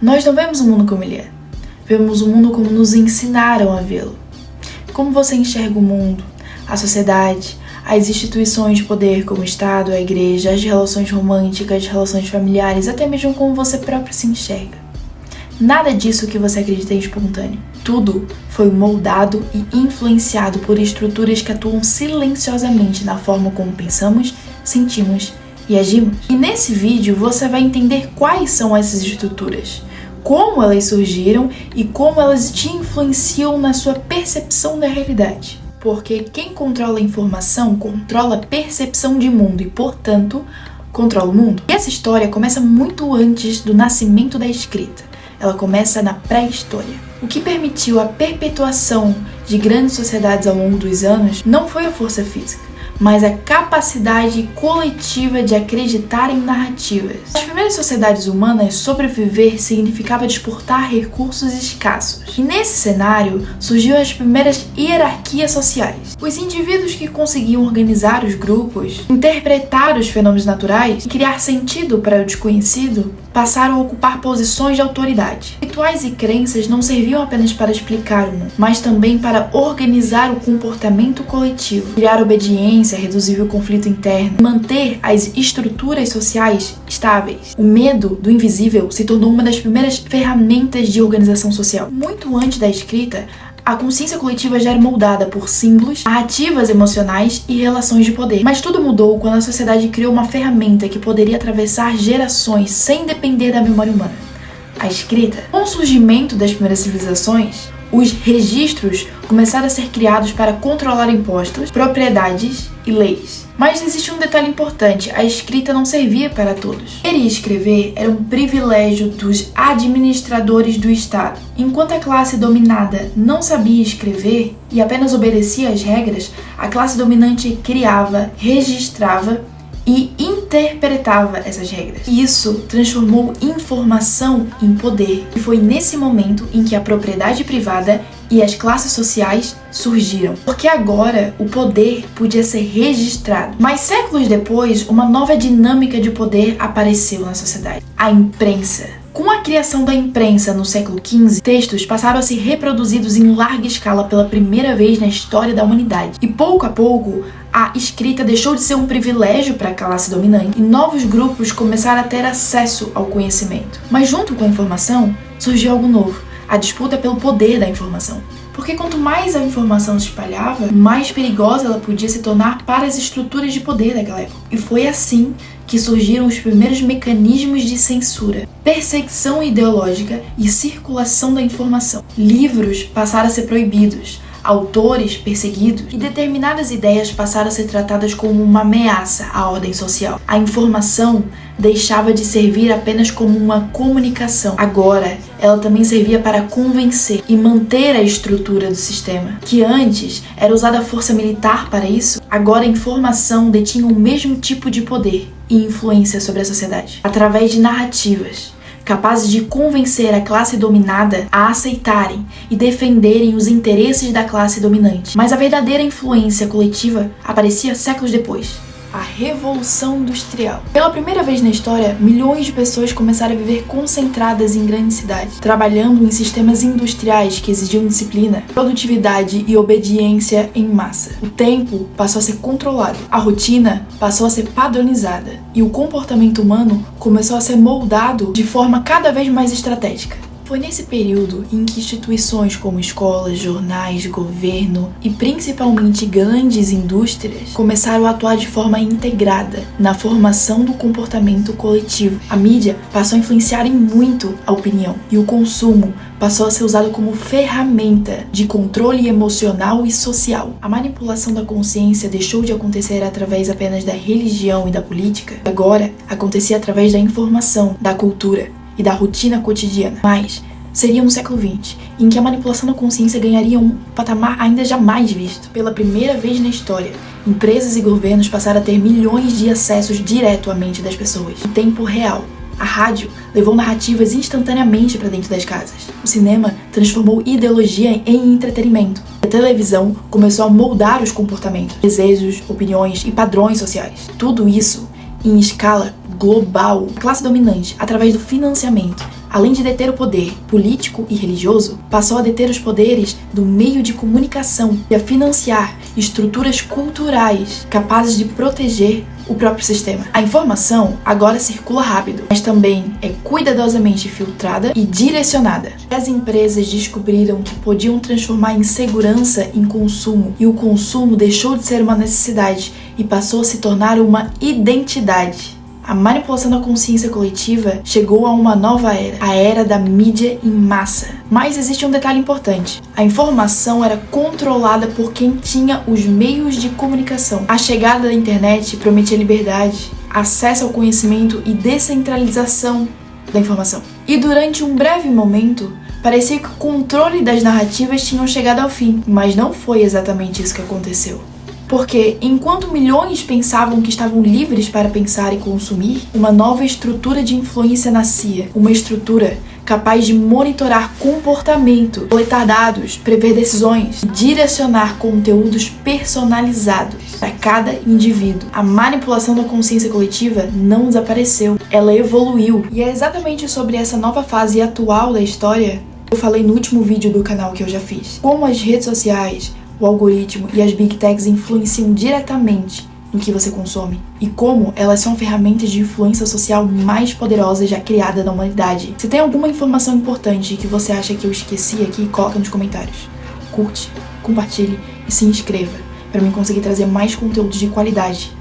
Nós não vemos o mundo como ele é. Vemos o mundo como nos ensinaram a vê-lo. Como você enxerga o mundo, a sociedade, as instituições de poder como o Estado, a igreja, as relações românticas, as relações familiares, até mesmo como você próprio se enxerga. Nada disso que você acredita é espontâneo. Tudo foi moldado e influenciado por estruturas que atuam silenciosamente na forma como pensamos, sentimos e agimos. E nesse vídeo você vai entender quais são essas estruturas, como elas surgiram e como elas te influenciam na sua percepção da realidade. Porque quem controla a informação controla a percepção de mundo e, portanto, controla o mundo. E essa história começa muito antes do nascimento da escrita. Ela começa na pré-história. O que permitiu a perpetuação de grandes sociedades ao longo dos anos não foi a força física, mas a capacidade coletiva de acreditar em narrativas. Nas primeiras sociedades humanas, sobreviver significava exportar recursos escassos. E nesse cenário, surgiu as primeiras hierarquias sociais. Os indivíduos que conseguiam organizar os grupos, interpretar os fenômenos naturais e criar sentido para o desconhecido, passaram a ocupar posições de autoridade. Rituais e crenças não serviam apenas para explicar o mundo, mas também para organizar o comportamento coletivo, criar obediência, reduzir o conflito interno e manter as estruturas sociais estáveis. O medo do invisível se tornou uma das primeiras ferramentas de organização social. Muito antes da escrita, a consciência coletiva já era moldada por símbolos, narrativas emocionais e relações de poder. Mas tudo mudou quando a sociedade criou uma ferramenta que poderia atravessar gerações sem depender da memória humana: a escrita. Com o surgimento das primeiras civilizações, os registros começaram a ser criados para controlar impostos, propriedades e leis. Mas existe um detalhe importante: a escrita não servia para todos. Ler e escrever era um privilégio dos administradores do Estado. Enquanto a classe dominada não sabia escrever e apenas obedecia às regras, a classe dominante criava, registrava e interpretava essas regras. E isso transformou informação em poder. E foi nesse momento em que a propriedade privada e as classes sociais surgiram. Porque agora o poder podia ser registrado. Mas séculos depois, uma nova dinâmica de poder apareceu na sociedade: a imprensa. Com a criação da imprensa no século XV, textos passaram a ser reproduzidos em larga escala pela primeira vez na história da humanidade. E pouco a pouco, a escrita deixou de ser um privilégio para a classe dominante e novos grupos começaram a ter acesso ao conhecimento. Mas junto com a informação, surgiu algo novo: a disputa pelo poder da informação. Porque quanto mais a informação se espalhava, mais perigosa ela podia se tornar para as estruturas de poder daquela época. E foi assim que surgiram os primeiros mecanismos de censura, perseguição ideológica e circulação da informação. Livros passaram a ser proibidos, autores perseguidos e determinadas ideias passaram a ser tratadas como uma ameaça à ordem social. A informação deixava de servir apenas como uma comunicação. Agora, ela também servia para convencer e manter a estrutura do sistema. Que antes era usada a força militar para isso, agora a informação detinha o mesmo tipo de poder e influência sobre a sociedade, através de narrativas capazes de convencer a classe dominada a aceitarem e defenderem os interesses da classe dominante. Mas a verdadeira influência coletiva aparecia séculos depois: a Revolução Industrial. Pela primeira vez na história, milhões de pessoas começaram a viver concentradas em grandes cidades, trabalhando em sistemas industriais que exigiam disciplina, produtividade e obediência em massa. O tempo passou a ser controlado, a rotina passou a ser padronizada e o comportamento humano começou a ser moldado de forma cada vez mais estratégica. Foi nesse período em que instituições como escolas, jornais, governo e principalmente grandes indústrias começaram a atuar de forma integrada na formação do comportamento coletivo. A mídia passou a influenciar em muito a opinião e o consumo passou a ser usado como ferramenta de controle emocional e social. A manipulação da consciência deixou de acontecer através apenas da religião e da política. Agora, acontecia através da informação, da cultura e da rotina cotidiana. Mas seria no século XX, em que a manipulação da consciência ganharia um patamar ainda jamais visto. Pela primeira vez na história, empresas e governos passaram a ter milhões de acessos direto à mente das pessoas, em tempo real. A rádio levou narrativas instantaneamente para dentro das casas. O cinema transformou ideologia em entretenimento. A televisão começou a moldar os comportamentos, desejos, opiniões e padrões sociais. Tudo isso em escala global. A classe dominante, através do financiamento, além de deter o poder político e religioso, passou a deter os poderes do meio de comunicação e a financiar estruturas culturais capazes de proteger o próprio sistema. A informação agora circula rápido, mas também é cuidadosamente filtrada e direcionada. As empresas descobriram que podiam transformar insegurança em consumo, e o consumo deixou de ser uma necessidade e passou a se tornar uma identidade. A manipulação da consciência coletiva chegou a uma nova era, a era da mídia em massa. Mas existe um detalhe importante: a informação era controlada por quem tinha os meios de comunicação. A chegada da internet prometia liberdade, acesso ao conhecimento e descentralização da informação. E durante um breve momento, parecia que o controle das narrativas tinham chegado ao fim, mas não foi exatamente isso que aconteceu. Porque, enquanto milhões pensavam que estavam livres para pensar e consumir, uma nova estrutura de influência nascia. Uma estrutura capaz de monitorar comportamento, coletar dados, prever decisões e direcionar conteúdos personalizados para cada indivíduo. A manipulação da consciência coletiva não desapareceu, ela evoluiu. E é exatamente sobre essa nova fase atual da história que eu falei no último vídeo do canal que eu já fiz. Como as redes sociais, o algoritmo e as Big Techs influenciam diretamente no que você consome e como elas são ferramentas de influência social mais poderosas já criadas na humanidade. Se tem alguma informação importante que você acha que eu esqueci aqui, coloca nos comentários. Curte, compartilhe e se inscreva para mim conseguir trazer mais conteúdos de qualidade